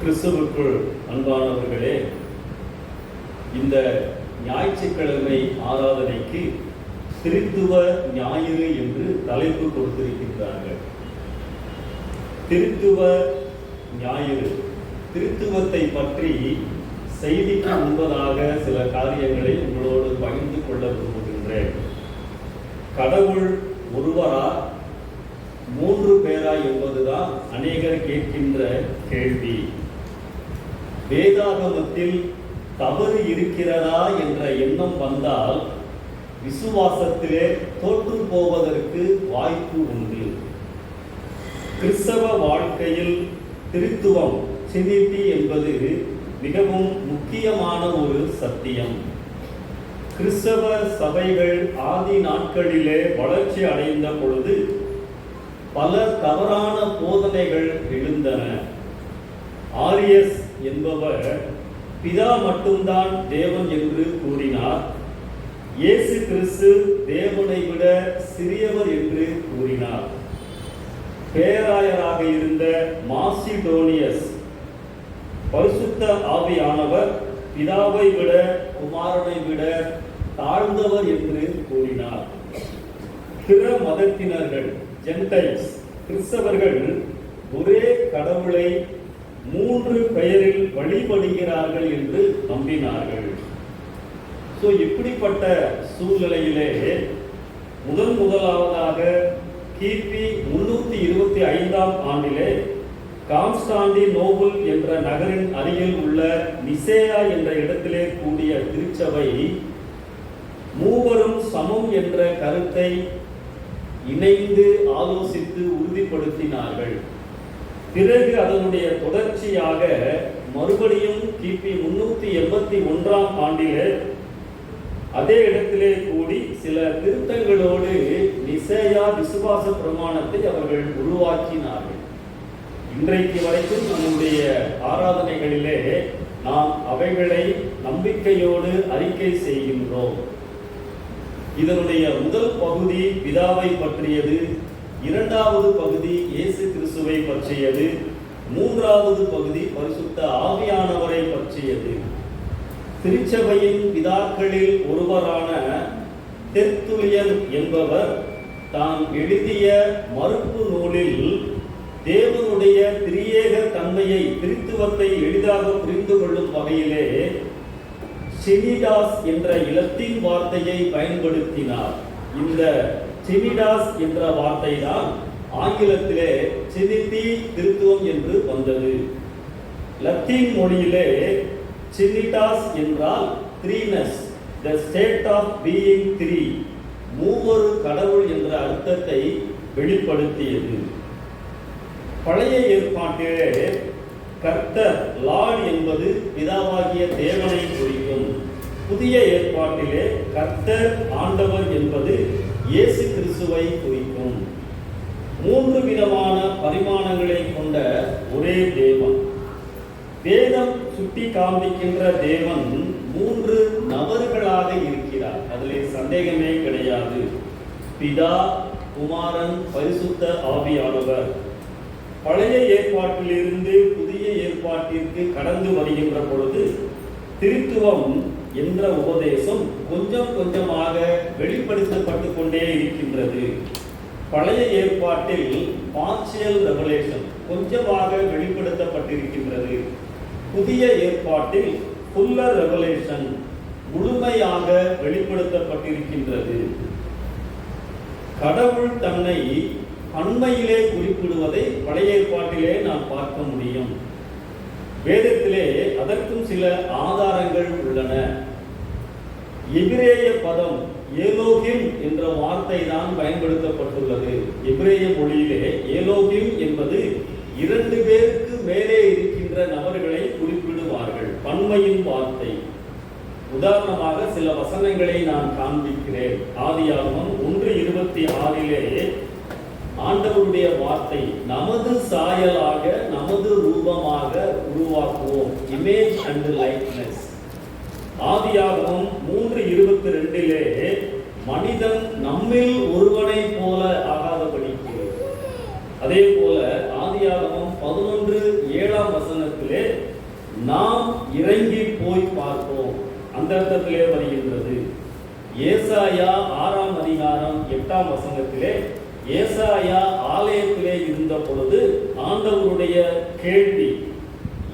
கிறிஸ்துவுக்குள் அன்பானவர்களே, இந்த ஞாயிற்றுக்கிழமை ஆராதனைக்கு திருத்துவ ஞாயிறு என்று தலைப்பு கொடுத்திருக்கின்றார்கள். திருத்துவ ஞாயிறு, திருத்துவத்தை பற்றி செய்திக்கு முன்பதாக சில காரியங்களை உங்களோடு பகிர்ந்து கொள்ள விரும்புகின்றேன். கடவுள் ஒருவரா, மூன்று பேரா என்பதுதான் அநேகர் கேட்கின்ற கேள்வி. வேதாகமத்தில் தவறு இருக்கிறதா என்ற எண்ணம் வந்தால் விசுவாசத்திலே தோற்று போவதற்கு வாய்ப்பு உண்டு. கிறிஸ்தவ வாழ்க்கையில் திருத்துவம், ட்ரினிட்டி என்பது மிகவும் முக்கியமான ஒரு சத்தியம். கிறிஸ்தவ சபைகள் ஆதி நாட்களிலே வளர்ச்சி அடைந்த பொழுது பல தவறான போதனைகள் எழுந்தன. ஆரியஸ் என்பவர் பிதா மட்டும்தான் தேவன் என்று கூறினார். இயேசு கிறிஸ்து தேவனை விட சிறியவர் என்று கூறினார். பேராயராக இருந்த மாசிடோனியஸ் பரிசுத்த ஆவியானவர் பிதாவை விட குமாரனை விட தாழ்ந்தவர் என்று கூறினார். பிற மதத்தினர்கள், ஜென்டைல்ஸ், கிறிஸ்தவர்கள் ஒரே கடவுளை மூன்று பெயரில் வழிபடுகிறார்கள் என்று நம்பினார்கள். இப்படிப்பட்ட சூழ்நிலையிலே முதலாவதாக கிபி 325 ஆண்டிலே கான்ஸ்டாண்டினோபிள் என்ற நகரின் அருகில் உள்ள நிசேயா என்ற இடத்திலே கூடிய திருச்சபை மூவரும் சமம் என்ற கருத்தை இணைந்து ஆலோசித்து உறுதிப்படுத்தினார்கள். பிறகு அதனுடைய தொடர்ச்சியாக மறுபடியும் கிபி 381 ஆண்டிலே அதே இடத்திலே கூடி சில திருத்தங்களோடு நிசேயா விசுவாச பிரமாணத்தை அவர்கள் உருவாக்கினார்கள். இன்றைக்கு வரைக்கும் நம்முடைய ஆராதனைகளிலே நாம் அவைகளை நம்பிக்கையோடு அறிக்கை செய்கின்றோம். இதனுடைய முதல் பகுதி பிதாவை பற்றியது, இரண்டாவது பகுதி இயேசு கிறிஸ்துவை பற்றியது, மூன்றாவது பகுதி பரிசுத்த ஆவியானவரை பற்றியது. திருச்சபையின் பிதாக்களில் ஒருவரான தெர்த்துலியன் என்பவர் தான் எழுதிய மறுப்பு நூலில் தேவனுடைய திரியேக தன்மையை, திருத்துவத்தை எளிதாக புரிந்து கொள்ளும் வகையிலே ட்ரினிடாஸ் என்ற இலத்தீன் வார்த்தையை பயன்படுத்தினார். இந்த ட்ரினிடாஸ் என்ற வார்த்தை தான் ஆங்கிலத்திலே ட்ரினிட்டி, திருத்துவம் என்று வந்தது. லத்தீன் மொழியிலே ட்ரினிடாஸ் என்றால் threeness, the state of being three, மூவொரு கடவுள் என்ற அர்த்தத்தை வெளிப்படுத்தியது. பழைய ஏற்பாட்டிலே கர்த்தர், லார்ட் என்பது பிதாவாகிய தேவனை குறிக்கும். புதிய ஏற்பாட்டிலே கர்த்தர், ஆண்டவர் என்பது இயேசு கிறிஸ்துவை குறிக்கும். மூன்று விதமான பரிமாணங்களை கொண்ட ஒரே தேவன். வேதம் சுட்டி காண்பிக்கின்ற தேவன் மூன்று நபர்களாக இருக்கிறார், அதிலே சந்தேகமே கிடையாது. பிதா, குமாரன், பரிசுத்த ஆவியானவர். பழைய ஏற்பாட்டிலிருந்து புதிய ஏற்பாட்டிற்கு கடந்து வருகின்ற பொழுது திருத்துவம் என்ற உபதேசம் கொஞ்சம் கொஞ்சமாக வெளிப்படுத்தப்பட்டு கொண்டே இருக்கின்றது. பழைய ஏற்பாட்டில் பார்ஷியல் ரெவலேஷன், கொஞ்சமாக வெளிப்படுத்தப்பட்டிருக்கின்றது. புதிய ஏற்பாட்டில் ஃபுல்லர் ரெவலேஷன், முழுமையாக வெளிப்படுத்தப்பட்டிருக்கின்றது. கடவுள் தன்னை அண்மையிலே குறிப்பிடுவதை பழைய ஏற்பாட்டிலே நாம் பார்க்க முடியும். வேதத்திலே அதற்கும் சில ஆதாரங்கள் உள்ளன. எபிரேய பதம் ஏலோகிம் என்ற வார்த்தை தான் பயன்படுத்தப்பட்டுள்ளது. எபிரேய மொழியிலே ஏலோகிம் என்பது 2 பேருக்கு மேலே இருக்கின்ற நபர்களை குறிப்பிடுவார்கள், பன்மையின் வார்த்தை. உதாரணமாக சில வசனங்களை நான் காண்பிக்கிறேன். ஆதியாகமம் 1:26 ஆண்டவருடைய வார்த்தை, நமது சாயலாக நமது ரூபமாக உருவாக்குவோம், இமேஜ் அண்ட் லைக்னஸ். ஆதியாகமம் 3:22 மனிதன் நம்மில் ஒருவனை போல ஆகாதபடிக்கு. அதே போல ஆதியாகமம் 11:7 வசனத்திலே அந்த அர்த்தத்திலே வருகின்றது. ஏசாயா 6ஆம் அதிகாரம் 8ஆம் வசனத்திலே ஏசாயா ஆலயத்திலே இருந்த பொழுது ஆண்டவருடைய கேள்வி,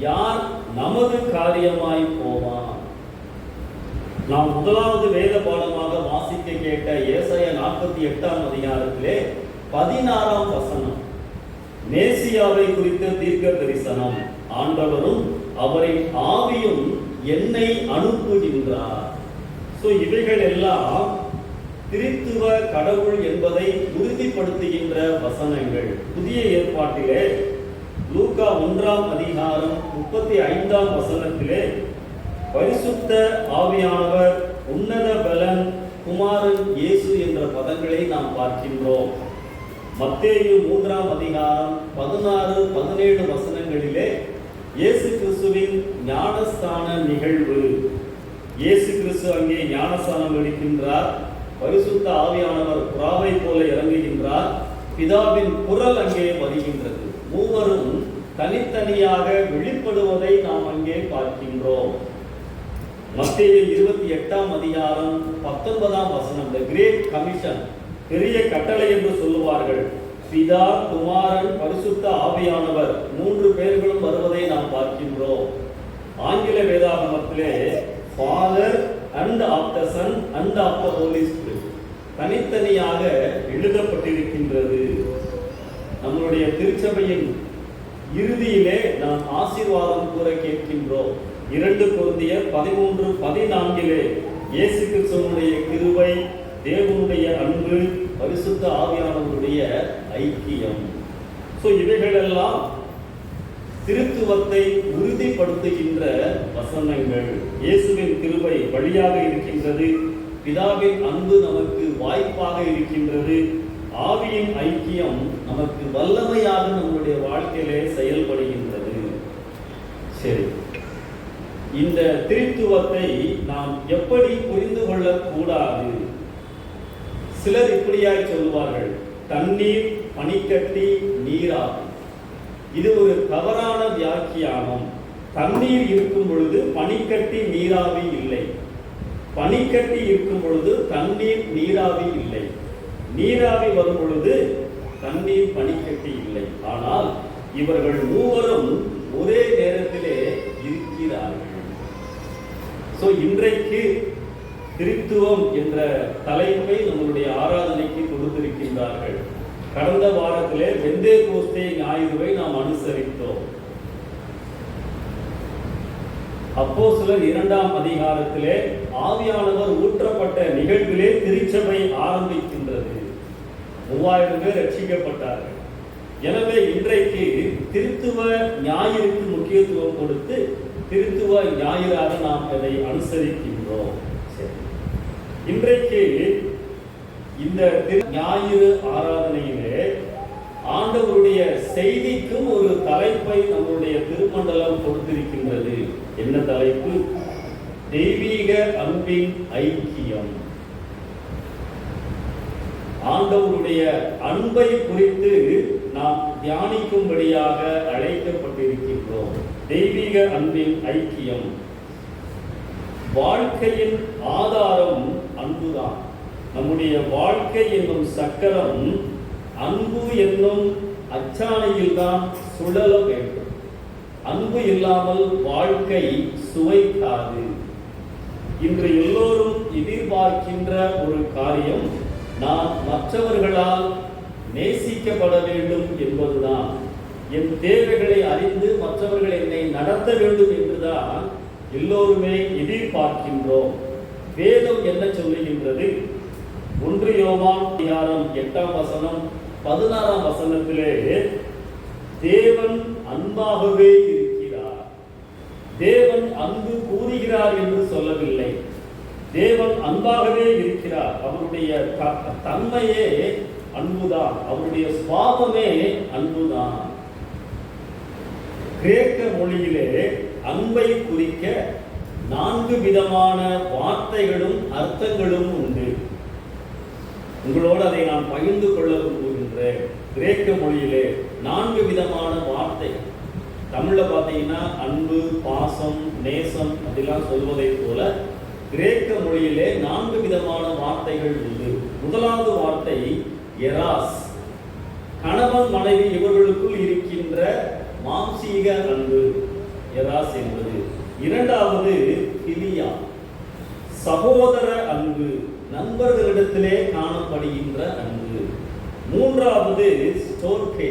யார் நமது காரியமாய் போவான்? நாம் முதலாவது வேத பாடமாக வாசிக்க கேட்ட ஏசாயா 48ஆம் அதிகாரத்திலே 16ஆம் வசனம் மேசியாவை குறித்த தீர்க்க தரிசனம். ஆண்டவரும் அவரின் ஆவியும் என்னை அனுப்புகின்றார். இவைகள் எல்லாம் திரித்துவ கடவுள் என்பதை உறுதிப்படுத்துகின்ற வசனங்கள். புதிய ஏற்பாட்டிலே லூக்கா 1ஆம் அதிகாரம் 35ஆம் வசனத்திலே பரிசுத்த ஆவியானவர், உன்னத பலன், குமாரன் இயேசு என்ற பதங்களை நாம் பார்க்கின்றோம். மத்தேயு 3ஆம் அதிகாரம் 16-17 வசனங்களிலே இயேசு கிறிஸ்துவின் ஞானஸ்தான நிகழ்வு. இயேசு கிறிஸ்து அங்கே ஞானஸ்தானம் எடுக்கின்றார். பரிசுத்த ஆவியானவர் புறாவை போல இறங்குகின்றார். பிதாவின் குரல் அங்கே வருகின்றது. மூவரும் தனித்தனியாக வெளிப்படுவதை நாம் அங்கே பார்க்கின்றோம். மத்தேயு 28ஆம் அதிகாரம் 19ஆம் வசனம், தி கிரேட் கமிஷன், பெரிய கட்டளை என்று சொல்லுவார்கள். பிதா, குமாரன், பரிசுத்த ஆவியானவர் 3 பேர்களும் வருவதை நாம் பார்க்கின்றோம். ஆங்கில வேதாகமத்திலே father and of the son and of the holy spirit தனித்தனியாக எழுதப்பட்டிருக்கின்றது. நம்மளுடைய திருச்சபையின் இறுதியிலே நாம் ஆசீர்வாதம் கூற கேட்கின்றோம். 2 கொரிந்தியர் 13-14 இயேசு கிறிஸ்துவினுடைய கிருபை, தேவனுடைய அன்பு, பரிசுத்த ஆவியானவருடைய ஐக்கியம். இவைகளெல்லாம் திருத்துவத்தை உறுதிப்படுத்துகின்ற வசனங்கள். இயேசுவின் கிருபை வழியாக இருக்கின்றது. பிதாவின் அன்பு நமக்கு வாய்ப்பாக இருக்கின்றது. ஆவியின் ஐக்கியம் நமக்கு வல்லமையாக நம்முடைய வாழ்க்கையிலே செயல்படுகின்றது. சரி, இந்த திருத்துவத்தை நாம் எப்படி புரிந்து கொள்ளக்கூடாது? சிலர் இப்படியாய் சொல்லுவார்கள், தண்ணீர், பனிக்கட்டி, நீராவி. இது ஒரு தவறான வியாக்கியானம். தண்ணீர் இருக்கும் பொழுது பனிக்கட்டி நீராவி இல்லை. பனிக்கட்டி இருக்கும் பொழுது தண்ணீர் நீராவி இல்லை. நீராவி வரும் பொழுது தண்ணீர் பனிக்கட்டி இல்லை. ஆனால் இவர்கள் மூவரும் ஒரே நேரத்திலே இருக்கிறார்கள். இன்றைக்கு திருத்துவம் என்ற தலைப்பை நம்முடைய ஆராதனைக்கு கொடுத்திருக்கின்றார்கள். கடந்த வாரத்திலே பெந்தேகோஸ்தே ஞாயிறுவை நாம் அனுசரித்தோம். அப்போஸ்தலர் 2ஆம் அதிகாரத்திலே ஆவியானவர் ஊற்றப்பட்ட நிகழ்விலே திருச்சபை ஆரம்பிக்கின்றது. 3000 பேர் ரட்சிக்கப்பட்டார்கள். எனவே இன்றைக்கு திருத்துவ ஞாயிறுக்கு முக்கியத்துவம் கொடுத்து திருத்துவ ஞாயிறாக நாம் அதை அனுசரிக்கின்றோம். இன்றைக்கு இந்த ஞாயிறு ஆராதனையிலே ஆண்டவருடைய செய்திக்கும் ஒரு தலைப்பை நம்முடைய திருமண்டலம் கொடுத்திருக்கின்றது. என்ன தலைப்பு? தெய்வீக அன்பின் ஐக்கியம். ஆண்டவருடைய அன்பை குறித்து நாம் தியானிக்கும்படியாக அழைக்கப்பட்டிருக்கின்றோம். தெய்வீக அன்பின் ஐக்கியம். வாழ்க்கையின் ஆதாரம் அன்புதான். நம்முடைய வாழ்க்கை என்னும் சக்கரம் அன்பு என்னும் அச்சாணையில் தான் சுழல வேண்டும். அன்பு இல்லாமல் வாழ்க்கை சுவைக்காது. இன்று எல்லோரும் எதிர்பார்க்கின்ற ஒரு காரியம், நான் மற்றவர்களால் நேசிக்கப்பட வேண்டும் என்பதுதான். என் தேவைகளை அறிந்து மற்றவர்கள் என்னை நடத்த வேண்டும் என்றுதான் எல்லோருமே எதிர்பார்க்கின்றோம். வேதம் என்ன சொல்லுகின்றது? 1 யோவான் அதிகாரம் 8ஆம் வசனம் 16ஆம் வசனத்திலே தேவன் அன்பாகவே இருக்கிறார். தேவன் அன்பு கூறுகிறார் என்று சொல்லவில்லை. தேவன் அன்பாகவே இருக்கிறார். அவருடைய தன்மையே அன்புதான். அவருடைய சுபாவமே அன்புதான். கிரேக்க மொழியிலே அன்பை குறிக்க 4 விதமான வார்த்தைகளும் அர்த்தங்களும் உண்டு. உங்களோடு அதை நான் பகிர்ந்து கொள்ள விரும்புகின்றேன். கிரேக்க மொழியிலே 4 விதமான வார்த்தைகள். தமிழ்ல பார்த்தீங்கன்னா அன்பு, பாசம், நேசம் அதெல்லாம் சொல்வதை போல கிரேக்க மொழியிலே 4 விதமான வார்த்தைகள் உண்டு. முதலாவது வார்த்தை எராஸ், கணவன் மனைவி இவர்களுக்குள் இருக்கின்ற மாம்சீக அன்பு, எராஸ் என்பது. இரண்டாவது பிலியா, சகோதர அன்பு, நண்பர்களிடத்திலே காணப்படுகின்ற அன்பு. மூன்றாவது ஸ்டோர்கே,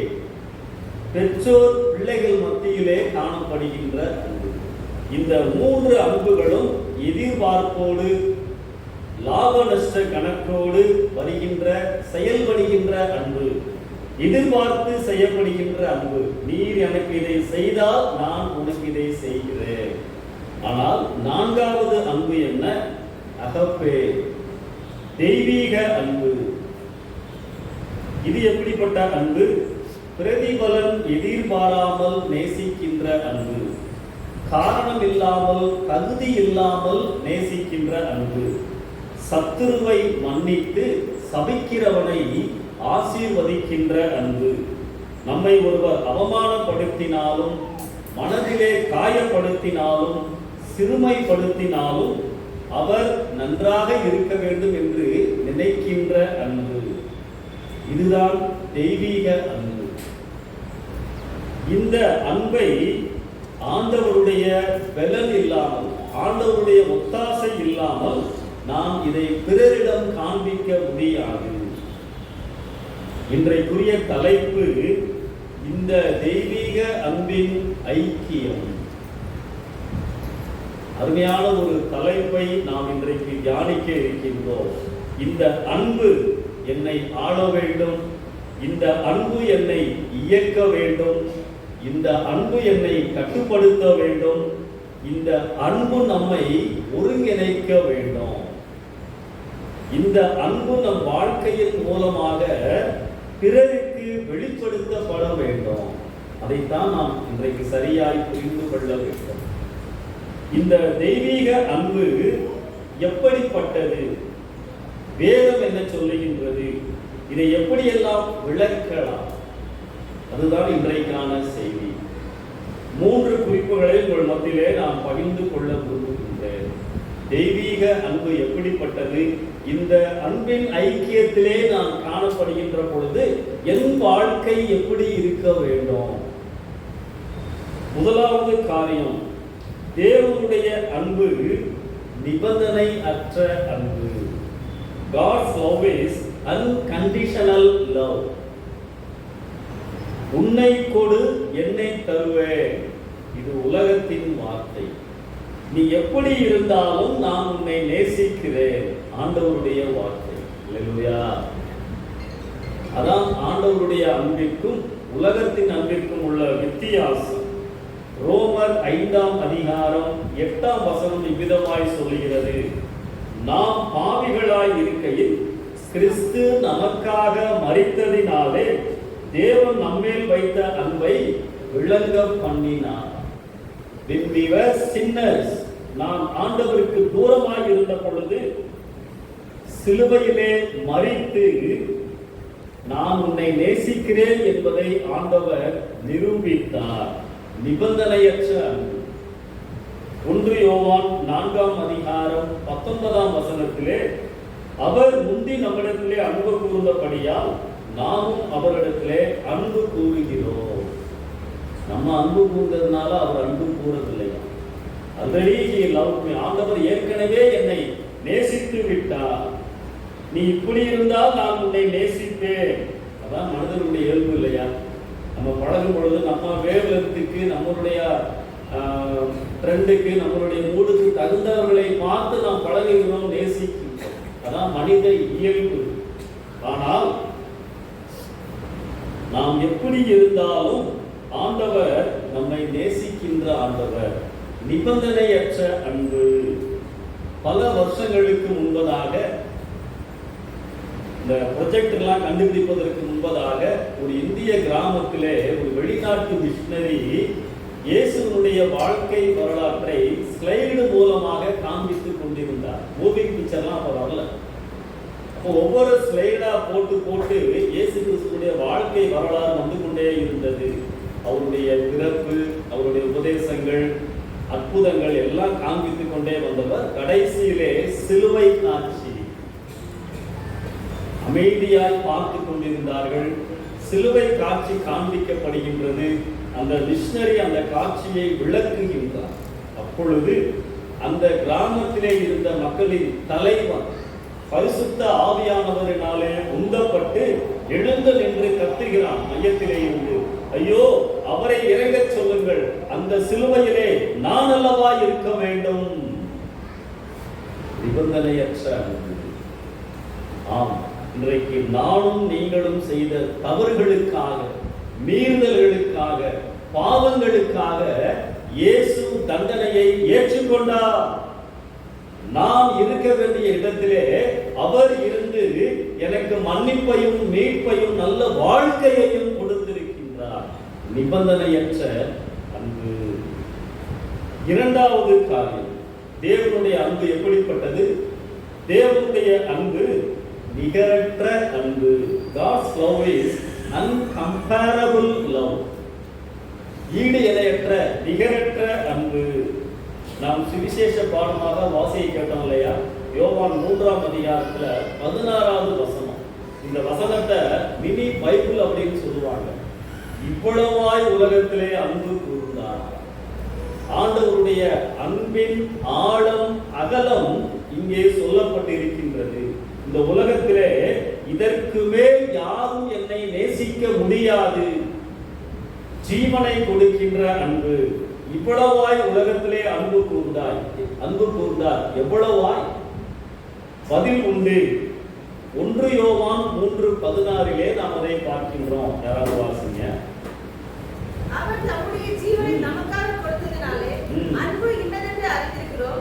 பெற்றோர் பிள்ளைகள் மத்தியிலே காணப்படுகின்ற அன்பு. இந்த 3 அன்புகளும் எதிர்பார்ப்போடு, லாப நஷ்ட கணக்கோடு வருகின்ற செயல்படுகின்ற அன்பு, எதிர்பார்த்து செய்யப்படுகின்ற அன்பு. நீர் எனக்கு இதை செய்தால் நான் உனக்கு இதை செய்கிறேன். ஆனால் 4வது அன்பு என்ன? அகப்பே, தெய்வீக அன்பு. இது எப்படிப்பட்ட அன்பு? பிரதிபலன் எதிர்பாராமல் நேசிக்கின்ற அன்பு, காரணம் இல்லாமல் தகுதி இல்லாமல் நேசிக்கின்ற அன்பு, சத்துருவை மன்னித்து சபிக்கிறவனை ஆசீர்வதிக்கின்ற அன்பு. நம்மை ஒருவர் அவமானப்படுத்தினாலும், மனதிலே காயப்படுத்தினாலும், சிறுமைப்படுத்தினாலும் அவர் நன்றாக இருக்க வேண்டும் என்று நினைக்கின்ற அன்பு. இதுதான் தெய்வீக அன்பு. இந்த அன்பை ஆண்டவருடைய பலன் இல்லாமல், ஆண்டவருடைய ஒத்தாசை இல்லாமல் நாம் இதை பிறரிடம் காண்பிக்க முடியாது. இன்றைக்குரிய தலைப்பு இந்த தெய்வீக அன்பின் ஐக்கியம். அருமையான ஒரு தலைப்பை நாம் இன்றைக்கு தியானிக்க இருக்கின்றோம். இந்த அன்பு என்னை ஆள வேண்டும், இந்த அன்பு என்னை இயக்க வேண்டும், இந்த அன்பு என்னை கட்டுப்படுத்த வேண்டும், இந்த அன்பு நம்மை ஒருங்கிணைக்க வேண்டும். இந்த அன்பு நம் வாழ்க்கையின் மூலமாக பிறருக்கு வெளிப்படுத்தப்பட வேண்டும். அதைத்தான் நாம் இன்றைக்கு சரியாய் புரிந்து கொள்ள வேண்டும். இந்த தெய்வீக அன்பு எப்படிப்பட்டது? வேதம் என்ன சொல்லுகின்றது? இதை எப்படியெல்லாம் விளக்கலாம்? அதுதான் இன்றைக்கான செய்தி. 3 குறிப்புகளை உங்கள் மத்தியிலே நான் பகிர்ந்து கொள்ள விரும்புகின்றேன். தெய்வீக அன்பு எப்படிப்பட்டது? இந்த அன்பின் ஐக்கியத்திலே நான் காணப்படுகின்ற பொழுது என் வாழ்க்கை எப்படி இருக்க வேண்டும்? முதலாவது காரியம், தேவனுடைய அன்பு நிபந்தனை அற்ற அன்பு. God's love is unconditional love. உன்னை கொடு, என்னை தருவேன். இது உலகத்தின் வார்த்தை. நீ எப்படி இருந்தாலும் நான் உன்னை நேசிக்கிறேன். ஆண்டவருடைய வார்த்தை. அல்லேலூயா. அதான் ஆண்டவருடைய அன்பிற்கும் உலகத்தின் அன்பிற்கும் உள்ள வித்தியாசம். ரோமர் 5ஆம் அதிகாரம் 8ஆம் வசனம் இவ்விதமாய் சொல்லுகிறது, நாம் பாவிகளாய் இருக்கையில் கிறிஸ்து நமக்காக மரித்ததினாலே தேவன் நம்மேல் வைத்த அன்பை விளங்க பண்ணினார். When we were sinners, நாம் ஆண்டவருக்கு தூரமாய் இருந்த பொழுது சிலுவையிலே மரித்து நான் உன்னை நேசிக்கிறேன் என்பதை ஆண்டவர் நிரூபித்தார். நிபந்தனையற்ற அன்பு. 1 யோவான் 4ஆம் அதிகாரம் 19ஆம் வசனத்திலே அவர் முந்தி நம்மிடத்திலே அன்பு கூர்ந்தபடியால் நாமும் அவரிடத்திலே அன்பு கூறுகிறோம். நம்ம அன்பு கூர்ந்ததுனால அவர் அன்பு கூறவில்லையா? ஆல்ரெடி ஆண்டவர் ஏற்கனவே என்னை நேசித்து விட்டார். நீ இப்படி இருந்தால் நான் உன்னை நேசிப்பேன். அதான் மனிதனுடைய இயல்பு இல்லையா? நம்ம பழகும் பொழுது நம்ம வேவலத்துக்கு, நம்மளுடைய ட்ரெண்டுக்கு, நம்மளுடைய மூடுக்கு தகுந்தவர்களை பார்த்து நாம் பழகுகிறோம், நேசிக்கிறோம். அதான் மனித இயல்பு. ஆனால் நாம் எப்படி இருந்தாலும் ஆண்டவர் நம்மை நேசிக்கின்ற ஆண்டவர். நிபந்தனையற்ற அன்பு. பல வருஷங்களுக்கு முன்பதாக, இந்த ப்ரொஜெக்ட் எல்லாம் கண்டுபிடிப்பதற்கு முன்பதாக, ஒரு இந்திய கிராமத்திலே ஒரு வெளிநாட்டு மிஷனரி இயேசுவினுடைய வாழ்க்கை வரலாற்றை ஸ்லைடு மூலமாக காண்பித்துக் கொண்டிருந்தார். மூவிங் பிக்சர்லாம் அப்ப வரல. அப்போ ஒவ்வொரு ஸ்லைடா போட்டு போட்டு இயேசு கிறிஸ்துடைய வாழ்க்கை வரலாறு வந்து கொண்டே இருந்தது. அவருடைய பிறப்பு, அவருடைய உபதேசங்கள், அற்புதங்கள் எல்லாம் காண்பித்துக் கொண்டே வந்தவர் கடைசியிலே சிலுவை காட்சி அமைதியாய் பார்த்து கொண்டிருந்தார்கள். சிலுவை காட்சி காண்பிக்கப்படுகின்றது. அந்த மிஷனரி அந்த காட்சியை விளக்குகின்றார். அப்பொழுது அந்த கிராமத்திலே இருந்த மக்களின் தலைவன் பரிசுத்த ஆவியானவரினாலே உந்தப்பட்டு எழுந்து நின்று கத்துகிறான். மையத்திலே இருந்து, ஐயோ, அவரை இறங்கச் சொல்லுங்கள், அந்த சிலுவையிலே நான் அல்லவா இருக்க வேண்டும். நிபந்தனையற்ற அன்பு. ஆம், இன்றைக்கு நானும் நீங்களும் செய்த தவறுகளுக்காக, மீறுதல்களுக்காக, பாவங்களுக்காக இயேசு தண்டனையை ஏற்றுக்கொண்டார். நாம் இருக்க வேண்டிய இடத்திலே அவர் இருந்து எனக்கு மன்னிப்பையும் மீட்பையும் நல்ல வாழ்க்கையையும் கொடுத்திருக்கின்றார். நிபந்தனையற்ற அன்பு. இரண்டாவது காரியம், தேவனுடைய அன்பு எப்படிப்பட்டது? தேவனுடைய அன்பு நிகரற்ற அன்பு. God's love is uncomparable love. ஈடு இணையற்ற நிகரற்ற அன்பு. நாம் சுவிசேஷ பாடமாக வாசியை கேட்டோம் இல்லையா? யோவான் 3ஆம் அதிகாரத்துல 16வது வசனம். இந்த வசனத்தை மினி பைபிள் அப்படின்னு சொல்லுவாங்க. இவ்வளவாய் உலகத்திலே அன்பு கூர்ந்தார். ஆண்டவருடைய அன்பின் ஆழம் அகலம் இங்கே சொல்லப்பட்டிருக்கின்றது. இந்த உலகத்திலே இதற்கு மேல் யாரும் என்னை நேசிக்க முடியாது. ஜீவனை கொடுக்கின்ற அன்பு. இவ்வளவாய் உலகத்திலே அன்பு கூர்ந்தார். எவ்வளவாய்? பதில் உண்டு. 1 யோவான் 3:16 நாம் அதை பார்க்கின்றோம். யாராவது வாசிங்க. அவர் தம்முடைய ஜீவனை நமக்காக கொடுத்ததினாலே அன்பு இன்னதென்று அறிந்திருக்கிறோம்.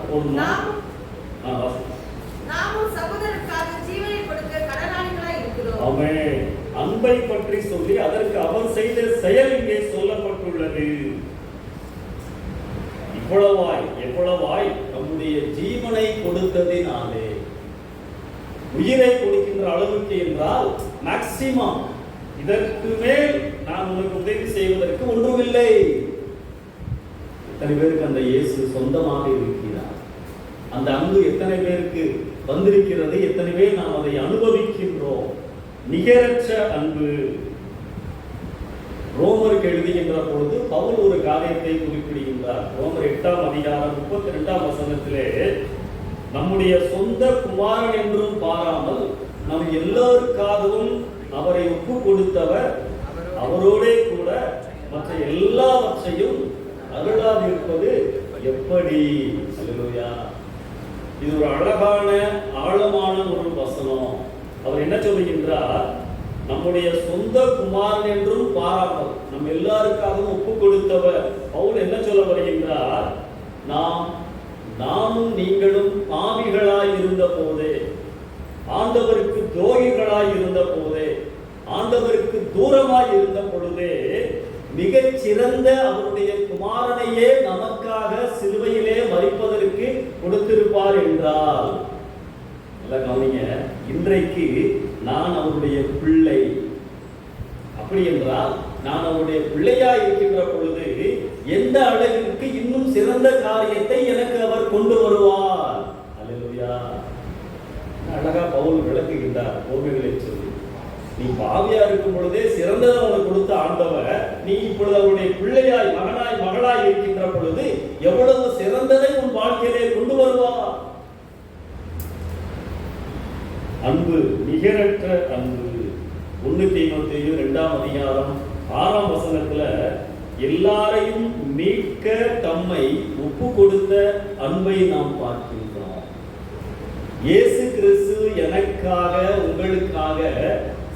நாமும் சகோதரருக்காக ஜீவனை கொடுக்க கடனாளிகளாய் இருக்கிறோம். ஆமென். அன்பை பற்றி சொல்லி அதற்கு அவர் செய்த செயல் இங்கே சொல்லப்பட்டுள்ளது. எவ்வளவாய் நம்முடைய ஜீவனை கொடுத்ததினாலே. உயிரை கொடுக்கின்ற அளவுக்கு என்றால் மேக்சிமம். இதற்கு மேல் நான் உனக்கு உதவி செய்வதற்கு ஒன்றுமில்லை. எத்தனை பேருக்கு அந்த இயேசு சொந்தமாக இருக்கிறார்? அந்த அன்பு எத்தனை பேருக்கு வந்திருக்கிறது? எத்தனை பேர் நாம் அதை அனுபவிக்கின்றோம்? நிகரற்ற அன்பு. ரோமருக்கு எழுதுகின்ற பொழுது பவுல் ஒரு காரியத்தை குறிப்பிடுகின்றார். ரோமர் 8ஆம் அதிகாரம் 32ஆம் வசனத்திலே, நம்முடைய சொந்த குமாரன் என்றும் பாராமல் நம் எல்லோருக்காகவும் அவரை ஒப்பு கொடுத்தவர் அவரோடே கூட மற்ற எல்லாவற்றையும் அருளாதிருப்பது எப்படி? அல்லேலூயா. இது ஒரு அழகான ஆழமான ஒரு வசனம். அவர் என்ன சொல்லுகின்றார்? நம்முடைய சொந்த குமாரன் என்றும் பாராமல் நம் எல்லாருக்காகவும் ஒப்பு கொடுத்தவர். பவுல் என்ன சொல்ல வருகின்றார்? நாமும் நீங்களும் பாவிகளாய் இருந்த போதே, ஆண்டவருக்கு துரோகிகளாய் இருந்த போதே, ஆண்டவருக்கு தூரமாய் இருந்த பொழுதே மிகச் சிறந்த அவருடைய குமாரனையே நமக்காக சிலுவையிலே மரிப்பதற்கு கொடுத்திருப்பார் என்றால், கவனிங்க, இன்றைக்கு நான் அவருடைய பிள்ளை. அப்படி என்றால் நான் அவருடைய பிள்ளையா இருக்கின்ற பொழுது எந்த அளவிற்கு இன்னும் சிறந்த காரியத்தை எனக்கு அவர் கொண்டு வருவார். அல்லேலூயா. அழகா பவுல் விளக்குகின்றார் ஓமைகளை சொல்லி. நீ பாவியா இருக்கும் பொழுதே சிறந்ததை உனக்கு கொடுத்த ஆண்டவர், நீ இப்பொழுது அவருடைய பிள்ளையாய் மகளாய் இருக்கின்ற பொழுது எவ்வளவு சிறந்ததை உன் வாழ்க்கையிலே கொண்டு வருவார். அன்பு, நிகரற்ற அன்பு. 1 தீமோத்தேயு 2ஆம் அதிகாரம் 6ஆம் வசனத்துல எல்லாரையும் மீட்க தம்மை ஒப்பு கொடுத்த அன்பை நாம் பார்க்கின்றோம். இயேசு கிறிஸ்து எனக்காக உங்களுக்காக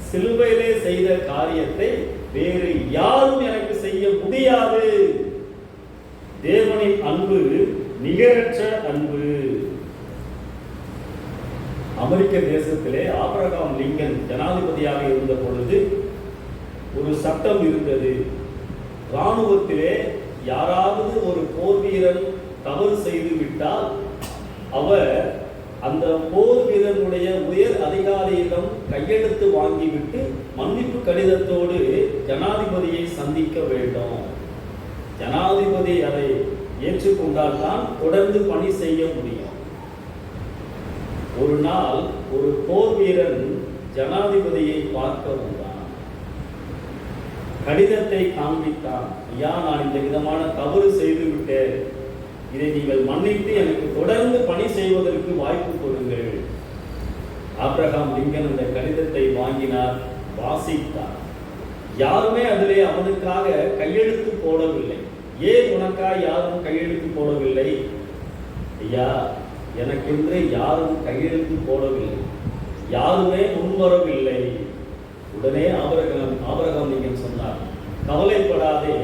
சிலுவையிலே செய்த காரியத்தை வேறு யாரும் எனக்கு செய்ய முடியாது. தேவனின் அன்பு நிகரற்ற அன்பு. அமெரிக்க தேசத்திலே ஆபிரகாம் லிங்கன் ஜனாதிபதியாக இருந்த பொழுது ஒரு சட்டம் இருந்தது. இராணுவத்திலே யாராவது ஒரு போர் வீரன் தவறு செய்து விட்டால் அவர் அந்த போர் வீரனுடைய உயர் அதிகாரியிடம் கையெழுத்து வாங்கிவிட்டு மன்னிப்பு கடிதத்தோடு ஜனாதிபதியை சந்திக்க வேண்டும். ஜனாதிபதி அதை ஏற்றுக்கொண்டால் தான் தொடர்ந்து பணி செய்ய முடியும். ஒரு நாள் ஒரு போர் வீரன் ஜனாதிபதியை பார்க்க வந்தான். கடிதத்தை காண்பித்தான். ஐயா, நான் இந்த விதமான தவறு செய்து விட்டேன், இதை நீங்கள் மன்னித்து எனக்கு தொடர்ந்து பணி செய்வதற்கு வாய்ப்பு கொடுங்கள். ஆபிரகாம் லிங்கன் அந்த கடிதத்தை வாங்கினார், வாசித்தார். யாருமே அதிலே அவனுக்காக கையெழுத்து போடவில்லை. ஏன் உனக்காக யாரும் கையெழுத்து போடவில்லை? ஐயா, எனக்கென்று யாரும் கையெழுத்து போடவில்லை, யாருமே முன்வரவில்லை. உடனே ஆபிரகாம் லிங்கன் சொன்னார், கவலைப்படாதே,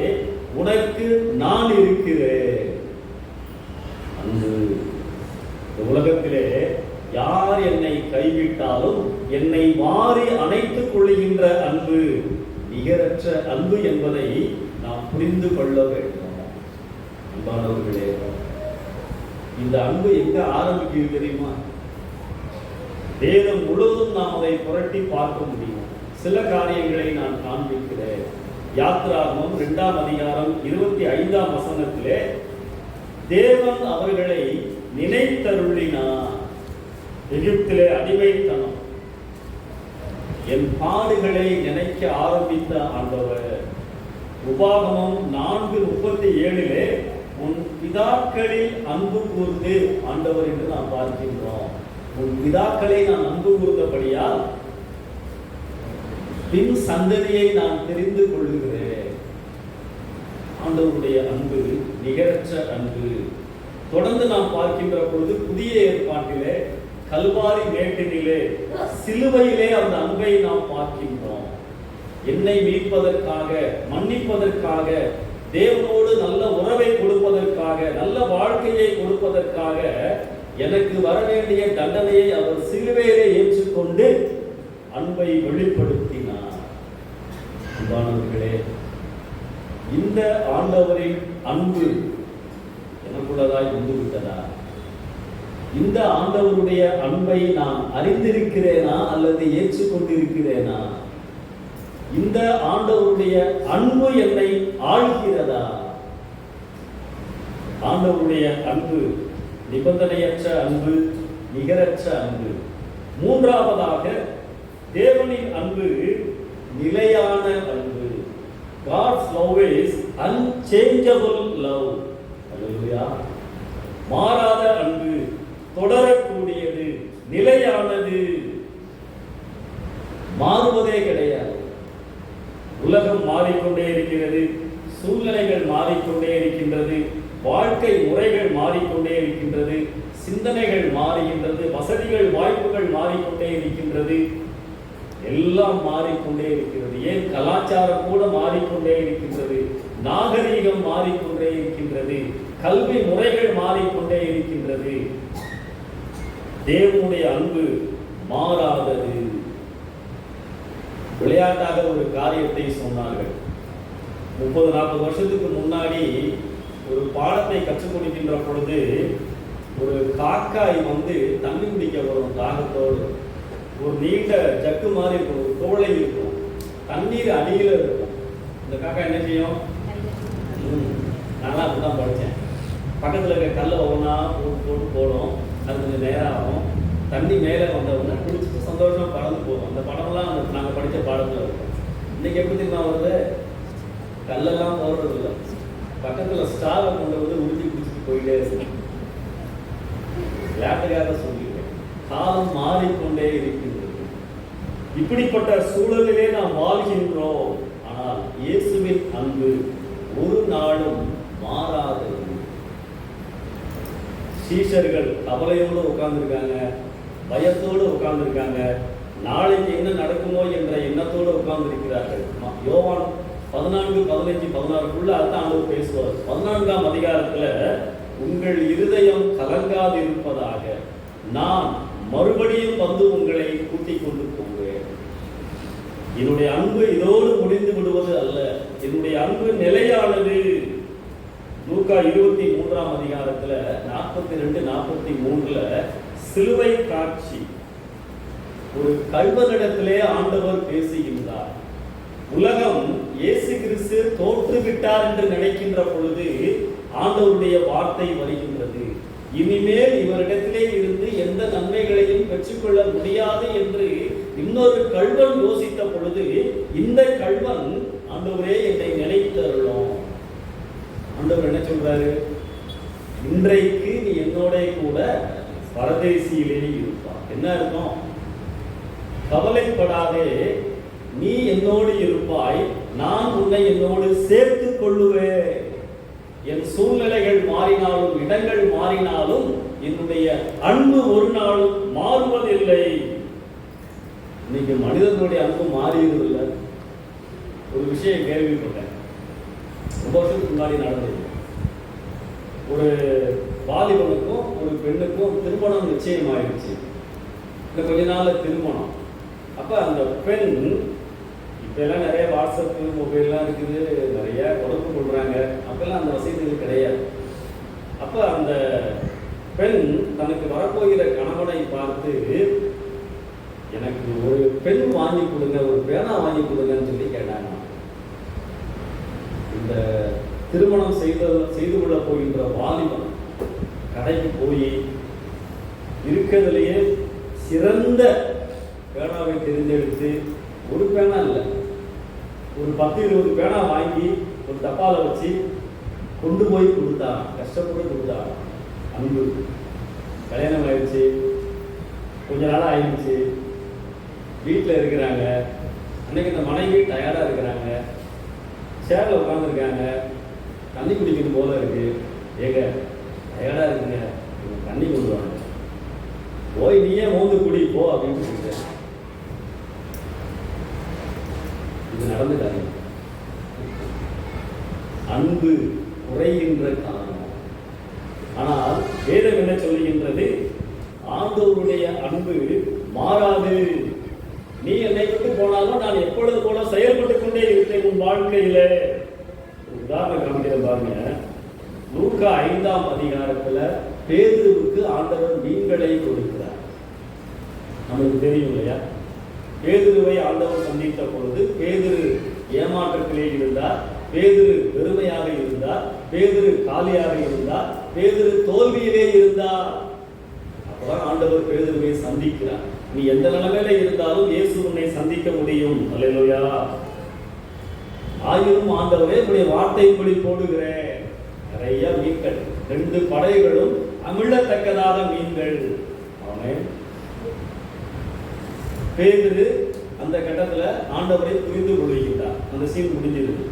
உனக்கு நான் இருக்கிறேன். அன்பு. இந்த உலகத்திலே யார் என்னை கைவிட்டாலும் என்னை வாரி அணைத்துக் கொள்கின்ற அன்பு நிகரற்ற அன்பு என்பதை நாம் புரிந்து கொள்ள வேண்டும். அன்பானவர்களே, இந்த அன்பு எங்க ஆரம்பிக்கிறது தெரியுமா? வேதம் முழுவதும் நாம் அதை புரட்டி பார்க்க முடியும். சில காரியங்களை நான் காண்பிக்கிறேன். யாத்திராகமம் 2ஆம் அதிகாரம் 25ஆம் வசனத்திலே தேவன் அவர்களை நினைத்தருளினார். எகிப்திலே அடிமைத்தனம், என் பாடுகளை நினைக்க ஆரம்பித்த ஆண்டவர். உபாகமம் 4:37 உன் பிதாக்களில் அன்பு கூர்ந்து ஆண்டவர் என்று நாம் பார்க்கின்றோம். உன் பிதாக்களை நான் அன்பு கூர்ந்தபடியால் பின் சந்ததியை நான் தெரிந்து கொள்கிறேன். ஆண்டவருடைய அன்பு நிகரற்ற அன்பு. தொடர்ந்து நாம் பார்க்கின்ற பொழுது புதிய ஏற்பாட்டிலே கல்வாரி மேட்டினிலே சிலுவையிலே அந்த அன்பை நாம் பார்க்கின்றோம். என்னை மீட்பதற்காக, மன்னிப்பதற்காக, தேவனோடு நல்ல உறவை கொடுப்பதற்காக, நல்ல வாழ்க்கையை கொடுப்பதற்காக எனக்கு வர வேண்டிய தண்டனையை அவர் சிலுவையிலே ஏற்றுக்கொண்டு அன்பை வெளிப்படுத்தினார். அன்பானவர்களே, இந்த ஆண்டவரின் அன்பு எனக்குள்ளதாய் வந்துவிட்டதா? இந்த ஆண்டவருடைய அன்பை நான் அறிந்திருக்கிறேனா அல்லது ஏற்றுக்கொண்டிருக்கிறேனா? இந்த ஆண்டவருடைய அன்பு என்னை ஆழ்கிறதா? ஆண்டவருடைய அன்பு நிபந்தனையற்ற அன்பு, நிகரற்ற அன்பு. மூன்றாவதாக, தேவனின் அன்பு நிலையான அன்பு. God's love is unchangeable love. அல்லேலூயா. மாறாத அன்பு, தொடரக்கூடியது, நிலையானது, மாறுவதே கிடையாது. உலகம் மாறிக்கொண்டே இருக்கிறது, சூழ்நிலைகள் மாறிக்கொண்டே இருக்கின்றது, வாழ்க்கை முறைகள் மாறிக்கொண்டே இருக்கின்றது, சிந்தனைகள் மாறுகின்றது, வசதிகள் வாய்ப்புகள் மாறிக்கொண்டே இருக்கின்றது, எல்லாம் மாறிக்கொண்டே இருக்கிறது. ஏன் கலாச்சாரம் கூட மாறிக்கொண்டே இருக்கின்றது, நாகரீகம் மாறிக்கொண்டே இருக்கின்றது, கல்வி முறைகள் மாறிக்கொண்டே இருக்கின்றது. தேவனுடைய அன்பு மாறாதது. விளையாட்டாக ஒரு காரியத்தை சொன்னார்கள். 30-40 வருஷத்துக்கு முன்னாடி ஒரு பாடத்தை கற்றுக் கொடுக்கின்ற பொழுது ஒரு காக்காய் தண்ணி குடிக்க வரும் தாகத்தோடு. ஒரு நீண்ட ஜக்கு மாதிரி இருக்கும், ஒரு கோளை இருக்கும், தண்ணீர் அடியில் இருக்கும். இந்த காக்கா என்ன செய்யும்? நல்லா அப்படிதான் படித்தேன். பக்கத்தில் இருக்க கல்லை ஒவ்வொன்றா போட்டு போடும். அது கொஞ்சம் நேரம் ஆகும். தண்ணி மேலே வந்தவொடனே குடிச்சிட்டு சந்தோஷமா பறந்து போகும். அந்த படம்லாம் நாங்கள் படித்த பாடத்தில் இருக்கும். இன்னைக்கு எப்படி தெரியுமா வருது? கல்லெல்லாம் போடுறது இல்லை, பக்கத்தில் ஸ்டாரை கொண்டு உறுதி குடிச்சிட்டு போயிட்டே இருக்கும். விளையாட்டுக்காக சொல்லியிருக்கேன். காலம் மாறிக்கொண்டே இருக்கின்றது. இப்படிப்பட்ட சூழலிலே நாம் வாழ்கின்றோம். ஆனால் இயேசுவின் அன்பு ஒரு நாளும் மாறாதது. சீஷர்கள் கவலையோடு உட்கார்ந்துருக்காங்க, பயத்தோடு உட்கார்ந்துருக்காங்க, நாளைக்கு என்ன நடக்குமோ என்ற எண்ணத்தோடு உட்கார்ந்திருக்கிறார்கள். யோவான் 14, 15, 16 அதுதான் ஆண்டவர் பேசுவார். 14ஆம் அதிகாரத்துல உங்கள் இருதயம் கலங்காதிருப்பதாக, நான் மறுபடியும் உங்களை கூட்டிக் கொண்டு போவேன். என்னுடைய அன்பு இதோடு முடிந்து விடுவது அல்ல, என்னுடைய அன்பு நிலையானது. லூக்கா 23ஆம் அதிகாரத்துல 42, 43 சிலுவை காட்சி. ஒரு கள்வனிடத்திலே ஆண்டவர் பேசுகின்றார். உலகம் இயேசு கிறிஸ்து தோற்று விட்டார் என்று நினைக்கின்ற பொழுது ஆண்டவருடைய வார்த்தை வருகின்றது. இனிமேல் இவரிடத்திலே இருந்து எந்த நன்மைகளையும் பெற்றுக்கொள்ள முடியாது என்று இன்னொரு கள்வன் யோசித்த பொழுது, இந்த கள்வன் ஆண்டவரே என்னை நினைத்து அருளும். ஆண்டவர் என்ன சொல்றாரு? இன்றைக்கு நீ என்னோட கூட பரதேசியிலே இருப்பார். என்ன அர்த்தம்? கவலைப்படாதே, நீ என்னோடு இருப்பாய், நான் உன்னை என்னோடு சேர்த்துக் கொள்ளுவேன். என் சூழ்நிலைகள் மாறினாலும் இடங்கள் மாறினாலும் என்னுடைய அன்பு ஒரு நாளும் மாறுவதில்லை. இன்னைக்கு மனிதனுடைய அன்பு மாறியதில்லை. ஒரு விஷயம் கேள்விப்பட்டேன், ரொம்ப வருஷத்துக்கு முன்னாடி நடந்தது. ஒரு வாலிபனுக்கும் ஒரு பெண்ணுக்கும் திருமணம் நிச்சயம் ஆயிடுச்சு. இந்த கொஞ்ச நாள்ல திருமணம். அப்ப அந்த பெண், இப்பெல்லாம் நிறைய வாட்ஸ்அப்பு மொபைல்லாம் இருக்குது, நிறைய தொடர்பு கொள்றாங்க. அப்பெல்லாம் அந்த வசதிகள் கிடையாது. அப்ப அந்த பெண் தனக்கு வரப்போகிற கணவனை பார்த்து, எனக்கு ஒரு பெண் வாங்கி கொடுங்க, ஒரு பேனா வாங்கி கொடுங்கன்னு சொல்லி கேட்டாங்க. இந்த திருமணம் செய்து கொள்ள போகின்ற வாலிபன் கடைக்கு போய் இருக்கிறதுலேயே சிறந்த பேனாவை தெரிந்தெடுத்து, ஒரு பேனா இல்லை, ஒரு 10-20 பேனா வாங்கி ஒரு டப்பால வச்சு கொண்டு போய் கொடுத்தான். கஷ்டப்பட்டு கொடுத்தான். அன்பு. கல்யாணம் ஆயிடுச்சு, கொஞ்ச நாளாக ஆயிடுச்சு, வீட்டில் இருக்கிறாங்க. அன்னைக்கு இந்த மனைவி டயர்டாக இருக்கிறாங்க, சேரில் உட்காந்துருக்காங்க, தண்ணி குடிக்கணும் போல இருக்கு. ஏங்க டயர்டாக இருக்குங்க, தண்ணி கொண்டு வாங்க, போய் நீயே மோந்து குடி போ அப்படின்னு சொல்லிட்டேன். இது நடந்துட்டாங்க. அன்பு குறைகின்ற காரணம். ஆனால் வேதம் என்ன சொல்லுகின்றது? ஆண்டவருடைய அன்பு மாறாது. நீ என்னை விட்டு போனாலும் நான் எப்பொழுது போல செயல்பட்டு கொண்டே இருப்பேன் உன் வாழ்க்கையில. உதாரணம் காமிக்கிறேன் பாருங்க. லூக்கா 5ஆம் அதிகாரத்துல பேதுருவுக்கு ஆண்டவர் மீன்களை கொடுக்கிறார். நமக்கு தெரியும் இல்லையா? பேதுருவை ஆண்டவர் சந்தித்த பொழுது பேதுரு ஏமாற்றத்திலே இருந்தார், பேதுரு வெறுமையாக இருந்தார், பேதுரு காலியாக இருந்தார், பேதுரு தோல்வியிலே இருந்தார். அப்பதான் ஆண்டவர் பேதுருவை சந்திக்கிறார். நீ எந்த நிலைமையில இருந்தாலும் இயேசு உன்னை சந்திக்க முடியும். அல்லேலூயா. ஆயிரம் ஆண்டவரே உடைய வார்த்தைப்படி போடுகிறேன். நிறைய மீன்கள், 2 படைகளும் அமிழத்தக்கதாக மீன்கள். ஆமென். பேதுரு அந்த கட்டத்துல ஆண்டவரை புரிந்து கொள்கிறார். அந்த சீன் முடிஞ்சிருக்கு.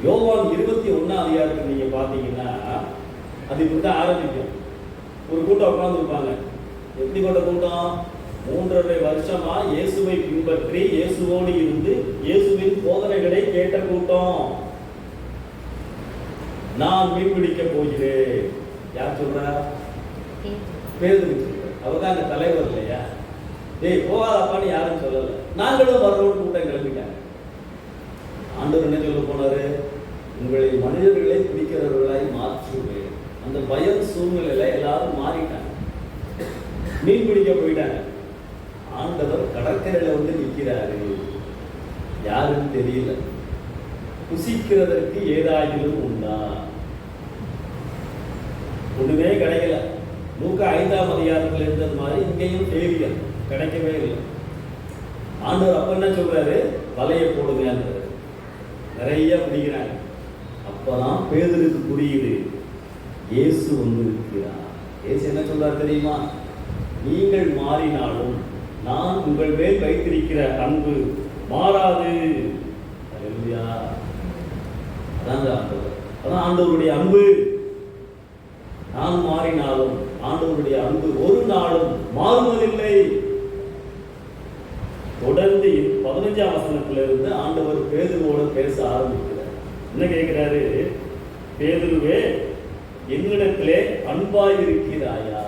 யோவான் 21ஆம் அதிகாரத்தை நீங்க பாத்தீங்கன்னா அது இப்படிதான் ஆரம்பிக்கும். ஒரு கூட்டம் உட்கார்ந்து இருப்பாங்க. எப்படிப்பட்ட கூட்டம்? 3.5 வருஷமா இயேசுவை பின்பற்றி இயேசுவோடு இருந்து இயேசுவின் போதனைகளை கேட்ட கூட்டம். நான் மீன் பிடிக்க போகிறேன். யார் சொல்றா? பேதுரு சொல்ற. அவர்தான் அந்த தலைவர் இல்லையா? டேய் போகாதப்பான்னு யாரும் சொல்லல. நாங்களும் வர்றோம் கூட்டம் கிளம்பிட்டாங்க. ஆண்டவர் என்ன சொல்ல போனாரு? உங்களை மனிதர்களை பிடிக்கிறவர்களாய் மாற்றுவேன். அந்த பயம் சூழ்நிலையில எல்லாரும் மாறிட்டாங்க, மீன் பிடிக்க போயிட்டாங்க. ஆண்டவர் கடற்கரையில வந்து நிற்கிறாரு. யாருன்னு தெரியல. புசிக்கிறதற்கு ஏதாயிலும் உண்டா? ஒண்ணுமே கிடைக்கல. லூக்கா 5ஆம் அதிகாரத்தில் இருந்தது மாதிரி இங்கேயும் ஃபெயிலியர், கிடைக்கவே இல்லை. ஆண்டவர் அப்ப என்ன சொல்றாரு? வலையை போடுங்க. நிறைய பிடிக்கிறாங்க. அப்பதான் பேதுருக்கு புரியுது, இயேசு வந்து இருக்கிறார். இயேசு என்ன சொல்றார் தெரியுமா? நீங்கள் மாறினாலும் நான் உங்கள் மேல் வைத்திருக்கிற அன்பு மாறாது. அல்லேலூயா. அதான் ஆண்டவர். அதான் ஆண்டவருடைய அன்பு. நான் மாறினாலும் ஆண்டவருடைய அன்பு ஒரு நாளும் மாறுவதில்லை. தொடர்ந்து 15ஆம் வசனத்திலிருந்து ஆண்டவர் பேதுருவோடு பேச ஆரம்பிக்கிறார். என்ன கேட்கிறாரு? பேதுருவே, என்னிடத்திலே அன்பாய் இருக்கிறாயா?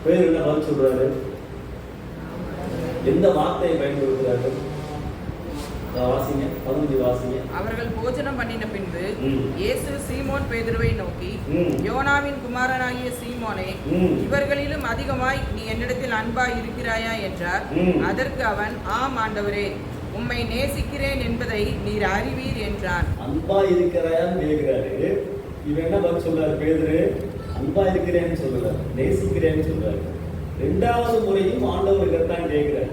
பேதுரு என்ன பதில் சொல்றாரு? எந்த வார்த்தையை பயன்படுத்துறாரு? வாசிங்க, 15 வாசிங்க. அவர்கள் போஜனம் பண்ணின பின்பு இயேசு சீமோன் பேதுருவை நோக்கி, யோனாவின் குமாரனாகிய சீமோனே, இவர்களிலும் அதிகமாய் நீ என்னிடத்தில் அன்பாய் இருக்கிறாயா என்றார். அதற்கு அவன், ஆம் ஆண்டவரே, உம்மை நேசிக்கிறேன் என்பதை நீர் அறிவீர் என்றான். அன்பாய் இருக்கிறாயான்னு கேட்கிறாரு. இவன் என்ன பதில் சொல்றாரு? பேதுரு அன்பா இருக்கிறேன்னு சொல்லல, நேசிக்கிறேன்னு சொல்றாரு. 2வது முறையும் ஆண்டவர் இதைத்தான் கேட்கிறார்.